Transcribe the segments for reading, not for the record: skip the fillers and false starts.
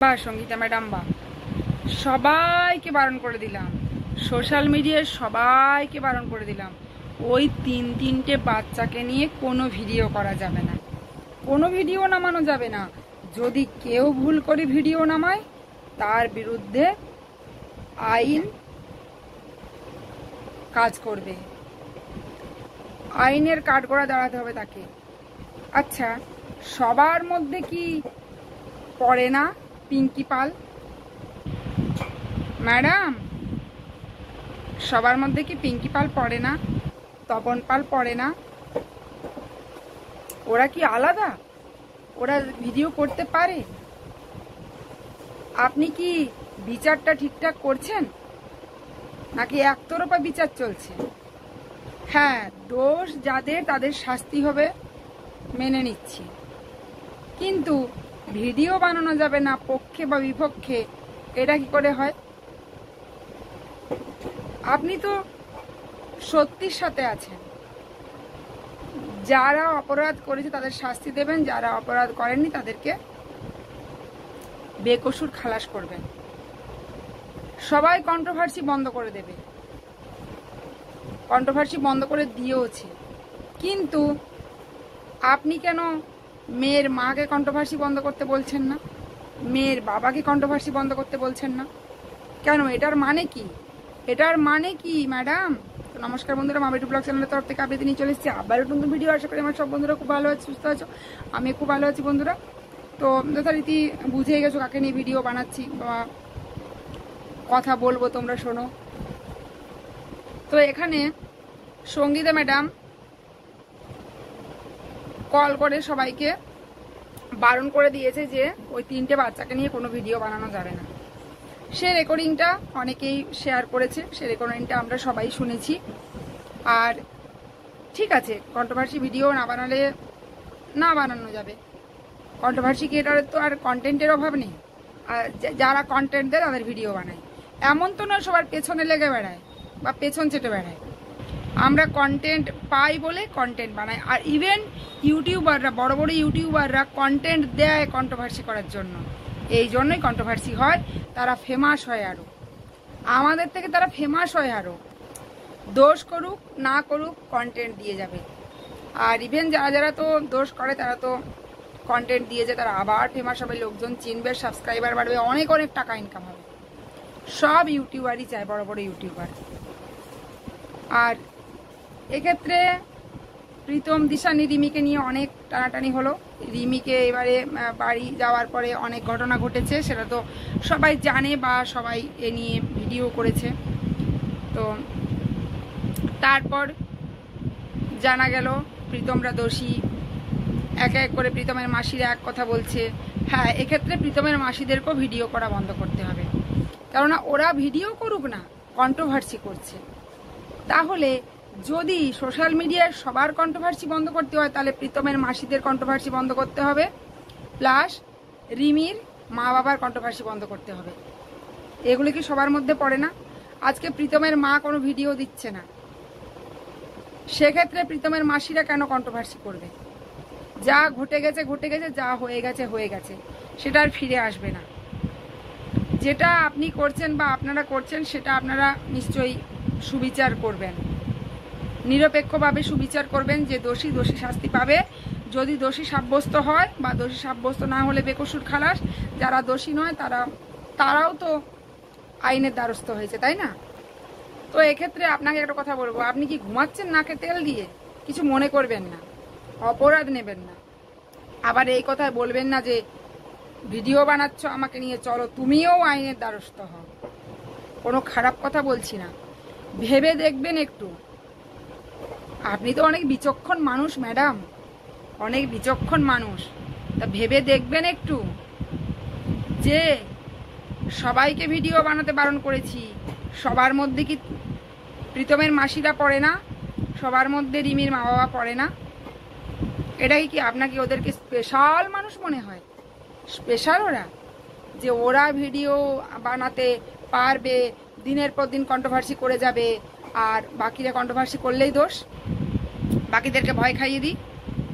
বা সঙ্গীতা ম্যাডাম বা সবাইকে বারণ করে দিলাম, সোশ্যাল মিডিয়ায় সবাইকে বারণ করে দিলাম, ওই তিনটে বাচ্চাকে নিয়ে কোনো ভিডিও করা যাবে না, কোনো ভিডিও নামানো যাবে না। যদি কেউ ভুল করে ভিডিও নামায় তার বিরুদ্ধে আইন কাজ করবে, আইনের কাঠগড়া দাঁড়াতে হবে তাকে। আচ্ছা, সবার মধ্যে কি পড়ে না পিঙ্কি পাল ম্যাডাম? সবার মধ্যে কি পিঙ্কি পাল পড়ে না, তপন পাল পড়ে না? ওরা কি আলাদা? ওরা ভিডিও করতে পারে? আপনি কি বিচারটা ঠিকঠাক করছেন নাকি একতরফা বিচার চলছে? হ্যাঁ, দোষ যাদের তাদের শাস্তি হবে মেনে নিচ্ছি, কিন্তু ভিডিও বানানো যাবে না পক্ষে বা বিপক্ষে, এটা কি করে হয়? আপনি তো সত্যির সাথে আছেন, যারা অপরাধ করেছে তাদের শাস্তি দেবেন, যারা অপরাধ করেননি তাদেরকে বেকসুর খালাস করবেন। সবাই কন্ট্রোভার্সি বন্ধ করে দেবে, কন্ট্রোভার্সি বন্ধ করে দিয়েওছে, কিন্তু আপনি কেন মেয়ের মাকে কন্ট্রোভার্সি বন্ধ করতে বলছেন না? মেয়ের বাবাকে কন্ট্রোভার্সি বন্ধ করতে বলছেন না কেন? এটার মানে কি? এটার মানে কি ম্যাডাম? তো নমস্কার বন্ধুরা, মা বেটু ব্লগ চ্যানেলের তরফ থেকে আপডেট নিয়ে চলে এসেছি আবারও নতুন ভিডিও। আশা করি আমার সব বন্ধুরা খুব ভালো আছে, সুস্থ আছো, আমি খুব ভালো আছি বন্ধুরা। তো যথারীতি বুঝে গেছো কাকে নিয়ে ভিডিও বানাচ্ছি বা কথা বলবো, তোমরা শোনো। তো এখানে সঙ্গীতা ম্যাডাম কল করে সবাইকে বারণ করে দিয়েছে যে ওই তিনটে বাচ্চাকে নিয়ে কোনো ভিডিও বানানো যাবে না। সে রেকর্ডিংটা অনেকেই শেয়ার করেছে, সে রেকর্ডিংটা আমরা সবাই শুনেছি। আর ঠিক আছে, কন্ট্রোভার্সি ভিডিও না বানালে না বানানো যাবে, কন্ট্রোভার্সি ক্রিয়েটার তো আর কন্টেন্টের অভাব নেই, আর যারা কন্টেন্ট দেয় তাদের ভিডিও বানায়। এমন তো নয় সবার পেছনে লেগে বেড়ায় বা পেছন চেটে বেড়ায়। আমরা কন্টেন্ট পাই বলে কন্টেন্ট বানাই। আর ইভেন ইউটিউবাররা, বড় বড় ইউটিউবাররা কন্টেন্ট দেয় কন্ট্রোভার্সি করার জন্য, এই জন্যই কন্ট্রোভার্সি হয়, তারা ফেমাস হয় আরও, আমাদের থেকে তারা ফেমাস হয় আরও। দোষ করুক না করুক কন্টেন্ট দিয়ে যাবে। আর ইভেন যারা যারা তো দোষ করে তারা তো কন্টেন্ট দিয়েছে, তারা আবার ফেমাস হবে, লোকজন চিনবে, সাবস্ক্রাইবার বাড়বে, অনেক অনেক টাকা ইনকাম হবে। সব ইউটিউবারই চায়, বড় বড় ইউটিউবার। আর এক্ষেত্রে প্রীতম দিশানি রিমিকে নিয়ে অনেক টানাটানি হলো। রিমিকে এবারে বাড়ি যাওয়ার পরে অনেক ঘটনা ঘটেছে, সেটা তো সবাই জানে বা সবাই এ নিয়ে ভিডিও করেছে। তো তারপর জানা গেল প্রীতমরা দোষী, এক এক করে প্রীতমের মাসিরা এক কথা বলছে। হ্যাঁ, এক্ষেত্রে প্রীতমের মাসিদেরকেও ভিডিও করা বন্ধ করতে হবে, কেননা ওরা ভিডিও করুক না, কন্ট্রোভার্সি করছে। তাহলে যদি সোশ্যাল মিডিয়ায় সবার কন্ট্রোভার্সি বন্ধ করতে হয়, তাহলে প্রীতমের মাসিদের কন্ট্রোভার্সি বন্ধ করতে হবে, প্লাস রিমির মা বাবার কন্ট্রোভার্সি বন্ধ করতে হবে। এগুলো কি সবার মধ্যে পড়ে না? আজকে প্রীতমের মা কোনো ভিডিও দিচ্ছে না, সেক্ষেত্রে প্রীতমের মাসিরা কেন কন্ট্রোভার্সি করবে? যা ঘটে গেছে ঘটে গেছে, যা হয়ে গেছে হয়ে গেছে, সেটা আর ফিরে আসবে না। যেটা আপনি করছেন বা আপনারা করছেন সেটা আপনারা নিশ্চয়ই সুবিচার করবেন, নিরপেক্ষভাবে সুবিচার করবেন, যে দোষী দোষী শাস্তি পাবে। যদি দোষী সাব্যস্ত হয় বা দোষী সাব্যস্ত না হলে বেকসুর খালাস, যারা দোষী নয় তারাও তো আইনের দ্বারস্থ হয়েছে, তাই না? তো এক্ষেত্রে আপনাকে একটা কথা বলবো, আপনি কি ঘুমাচ্ছেন নাকে তেল দিয়ে? কিছু মনে করবেন না, অপরাধ নেবেন না। আবার এই কথায় বলবেন না যে ভিডিও বানাচ্ছ আমাকে নিয়ে, চলো তুমিও আইনের দ্বারস্থ হও। কোনো খারাপ কথা বলছি না, ভেবে দেখবেন একটু। আপনি তো অনেক বিচক্ষণ মানুষ ম্যাডাম, অনেক বিচক্ষণ মানুষ, তা ভেবে দেখবেন একটু যে সবাইকে ভিডিও বানাতে বারণ করেছি, সবার মধ্যে কি প্রীতমের মাসিরা পড়ে না? সবার মধ্যে রিমির মা বাবা পড়ে না? এটাই কি আপনাকে ওদেরকে স্পেশাল মানুষ মনে হয়? স্পেশাল ওরা, যে ওরা ভিডিও বানাতে পারবে, দিনের পর দিন কন্ট্রোভার্সি করে যাবে, আর বাকিরা কন্ট্রোভার্সি করলেই দোষ? বাকিদেরকে ভয় খাইয়ে দিই,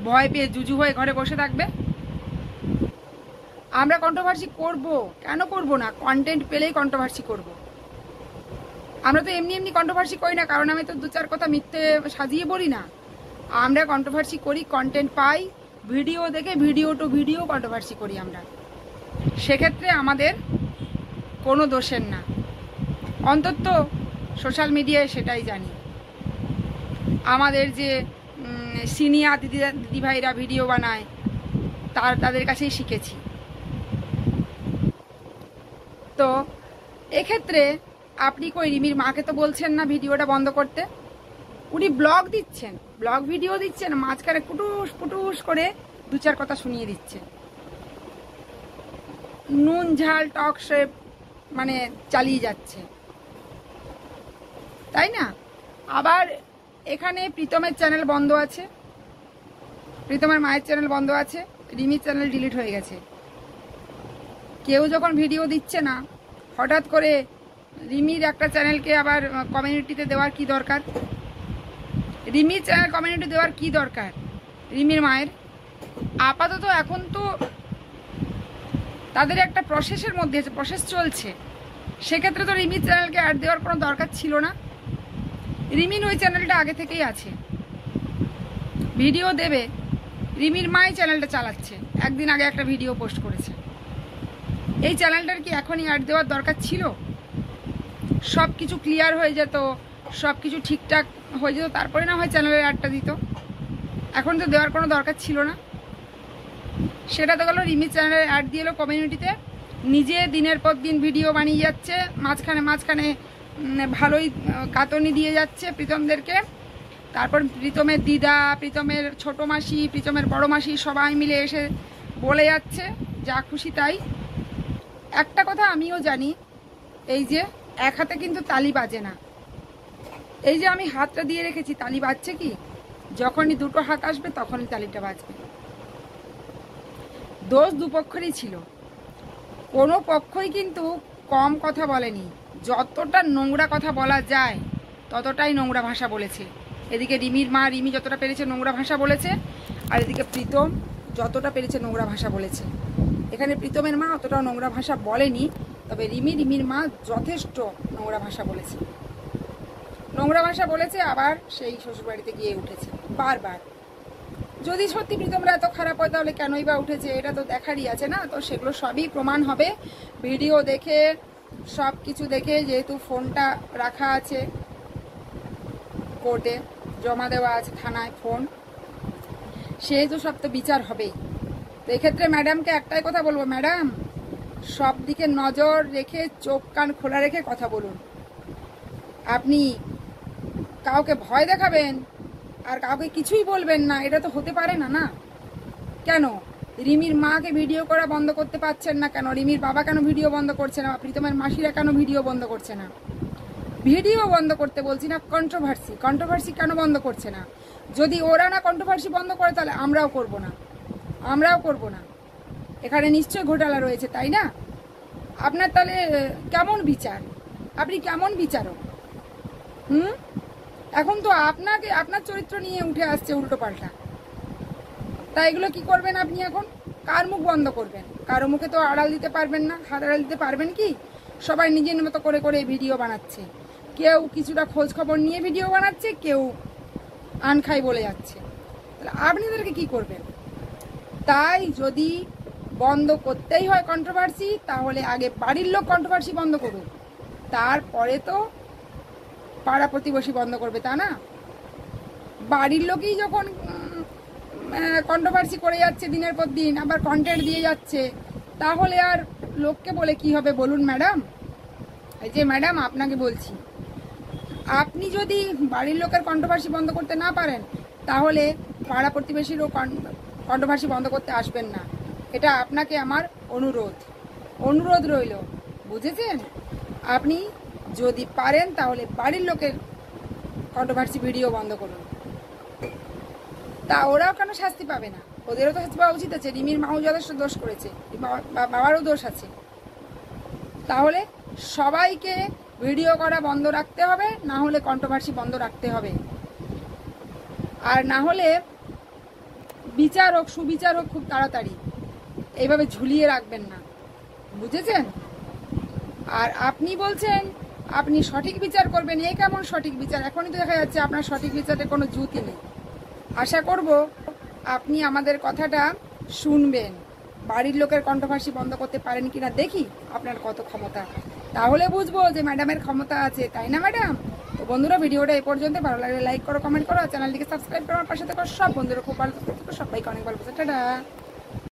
ভয় পেয়ে জুজু হয়ে ঘরে বসে থাকবে? আমরা কন্ট্রোভার্সি করব, কেন করব না? কন্টেন্ট পেলেই কন্ট্রোভার্সি করব। আমরা তো এমনি এমনি কন্ট্রোভার্সি করি না, কারণ আমি তো 2-4 কথা মিথ্যে সাজিয়ে বলি না। আমরা কন্ট্রোভার্সি করি, কন্টেন্ট পাই, ভিডিও দেখে ভিডিও টু ভিডিও কন্ট্রোভার্সি করি আমরা। সেক্ষেত্রে আমাদের কোনো দোষের না, অন্তত সোশ্যাল মিডিয়ায় সেটাই জানি। আমাদের যে সিনিয়র দিদিভাইরা ভিডিও বানায়, তাদের কাছেই শিখেছি। তো এক্ষেত্রে আপনি কই রিমির মাকে তো বলছেন না ভিডিওটা বন্ধ করতে? উনি ব্লগ দিচ্ছেন, ব্লগ ভিডিও দিচ্ছেন, মাঝখানে কুটুস পুটুস করে 2-4 কথা শুনিয়ে দিচ্ছে, নুন ঝাল টক সে মানে চালিয়ে যাচ্ছে, তাই না? আবার এখানে প্রীতমের চ্যানেল বন্ধ আছে, প্রীতমের মায়ের চ্যানেল বন্ধ আছে, রিমির চ্যানেল ডিলিট হয়ে গেছে। কেউ যখন ভিডিও দিচ্ছে না, হঠাৎ করে রিমির একটা চ্যানেলকে আবার কমিউনিটিতে দেওয়ার কি দরকার? রিমির চ্যানেল কমিউনিটি দেওয়ার কি দরকার রিমির মায়ের? আপাতত এখন তো তাদের একটা প্রসেসের মধ্যে আছে, প্রসেস চলছে, সেক্ষেত্রে তো রিমির চ্যানেলকে অ্যাড দেওয়ার কোনো দরকার ছিল না। রিমির ওই চ্যানেলটা আগে থেকেই আছে, ভিডিও দেবে, রিমির মাই চ্যানেলটা চালাচ্ছে, একদিন আগে একটা ভিডিও পোস্ট করেছে। এই চ্যানেলটার কি এখনই অ্যাড দেওয়ার দরকার ছিল? সব কিছু ক্লিয়ার হয়ে যেত, সব কিছু ঠিকঠাক হয়ে যেত, তারপরে না হয় চ্যানেলের অ্যাডটা দিত। এখন তো দেওয়ার কোনো দরকার ছিল না। সেটা তো গেল, রিমির চ্যানেলের অ্যাড দিয়ে এলো কমিউনিটিতে, নিজে দিনের পর দিন ভিডিও বানিয়ে যাচ্ছে, মাঝখানে মাঝখানে ভালোই কাতনি দিয়ে যাচ্ছে প্রীতমদেরকে। তারপর প্রীতমের দিদা, প্রীতমের ছোটো মাসি, প্রীতমের বড় মাসি সবাই মিলে এসে বলে যাচ্ছে যা খুশি তাই। একটা কথা আমিও জানি, এই যে এক হাতে কিন্তু তালি বাজে না। এই যে আমি হাতটা দিয়ে রেখেছি, তালি বাজছে কি? যখনই দুটো হাত আসবে তখনই তালিটা বাজবে। দোষ দুপক্ষেরই ছিল, কোনো পক্ষই কিন্তু কম কথা বলেনি। যতটা নোংরা কথা বলা যায় ততটাই নোংরা ভাষা বলেছে। এদিকে রিমির মা, রিমি যতটা পেরেছে নোংরা ভাষা বলেছে, আর এদিকে প্রীতম যতটা পেরেছে নোংরা ভাষা বলেছে। এখানে প্রীতমের মা অতটাও নোংরা ভাষা বলেনি, তবে রিমির মা যথেষ্ট নোংরা ভাষা বলেছে। নোংরা ভাষা বলেছে, আবার সেই শ্বশুরবাড়িতে গিয়ে উঠেছে বারবার। যদি সত্যি প্রীতমরা এত খারাপ হয় তাহলে কেনই বা উঠেছে, এটা তো দেখারই আছে না? তো সেগুলো সবই প্রমাণ হবে ভিডিও দেখে, সব কিছু দেখে। যেহেতু ফোনটা রাখা আছে কোর্টে, জমা দেওয়া আছে থানায় ফোন, সেহেতু সব তো বিচার হবেই। তো এক্ষেত্রে ম্যাডামকে একটাই কথা বলবো, ম্যাডাম সব দিকে নজর রেখে, চোখ কান খোলা রেখে কথা বলুন। আপনি কাউকে ভয় দেখাবেন আর কাউকে কিছুই বলবেন না, এটা তো হতে পারে না। না কেন রিমির মাকে ভিডিও করা বন্ধ করতে পারছেন না? কেন রিমির বাবা কেন ভিডিও বন্ধ করছে না? প্রীতমের মাসিরা কেন ভিডিও বন্ধ করছে না? ভিডিও বন্ধ করতে বলছি না, কন্ট্রোভার্সি কেন বন্ধ করছে না? যদি ওরা না কন্ট্রোভার্সি বন্ধ করে তাহলে আমরাও করব না। এখানে নিশ্চয় ঘোটালা রয়েছে, তাই না? আপনার তাহলে কেমন বিচার? আপনি কেমন বিচারক? এখন তো আপনার চরিত্র নিয়ে উঠে আসছে উল্টো পাল্টা। তা এগুলো কি করবেন আপনি? এখন কার মুখ বন্ধ করবেন? কারো মুখে তো আড়াল দিতে পারবেন না। হাত আড়াল দিতে পারবেন কি? সবাই নিজের মতো করে করে ভিডিও বানাচ্ছে, কেউ কিছুটা খোঁজ খবর নিয়ে ভিডিও বানাচ্ছে, কেউ আনখাই বলে যাচ্ছে। তাহলে আপনাদেরকে কি করবেন? তাই যদি বন্ধ করতেই হয় কন্ট্রোভার্সি, তাহলে আগে বাড়ির লোক কন্ট্রোভার্সি বন্ধ করুন, তারপরে তো পাড়া প্রতিবেশী বন্ধ করবে, তা না? বাড়ির লোকই যখন কন্ট্রোভার্সি করে যাচ্ছে দিনের পর দিন, আবার কন্টেন্ট দিয়ে যাচ্ছে, তাহলে আর লোককে বলে কি হবে বলুন ম্যাডাম? এই যে ম্যাডাম আপনাকে বলছি, আপনি যদি বাড়ির লোকের কন্ট্রোভার্সি বন্ধ করতে না পারেন, তাহলে পাড়া প্রতিবেশীরও কন্ট্রোভার্সি বন্ধ করতে আসবেন না। এটা আপনাকে আমার অনুরোধ রইল, বুঝেছেন? আপনি যদি পারেন তাহলে বাড়ির লোকের কন্ট্রোভার্সি ভিডিও বন্ধ করুন। তা ওরাও কেন শাস্তি পাবে না? ওদেরও তো শাস্তি পাওয়া উচিত আছে। রিমির মাও যথেষ্ট দোষ করেছে, বাবারও দোষ আছে। তাহলে সবাইকে ভিডিও করা বন্ধ রাখতে হবে, না হলে কন্ট্রোভার্সি বন্ধ রাখতে হবে। আর না হলে সুবিচার হোক খুব তাড়াতাড়ি। এইভাবে ঝুলিয়ে রাখবেন না, বুঝেছেন? আর আপনি বলছেন আপনি সঠিক বিচার করবেন, এ কেমন সঠিক বিচার? এখনই তো দেখা যাচ্ছে আপনার সঠিক বিচারে কোনো জুতি নেই। আশা করব আপনি আমাদের কথাটা শুনবেন, বাড়ির লোকের কণ্ঠভাষী বন্ধ করতে পারেন কিনা দেখি আপনার কত ক্ষমতা, তাহলে বুঝবো যে ম্যাডামের ক্ষমতা আছে, তাই না ম্যাডাম? তো বন্ধুরা, ভিডিওটা এই পর্যন্ত। ভালো লাগলে লাইক করো, কমেন্ট করো, চ্যানেলটিকে সাবস্ক্রাইব করো, আমার পাশে থাকো। সব বন্ধুরা খুব ভালো থাকো, সবাইকে অনেক ভালো। টাটা।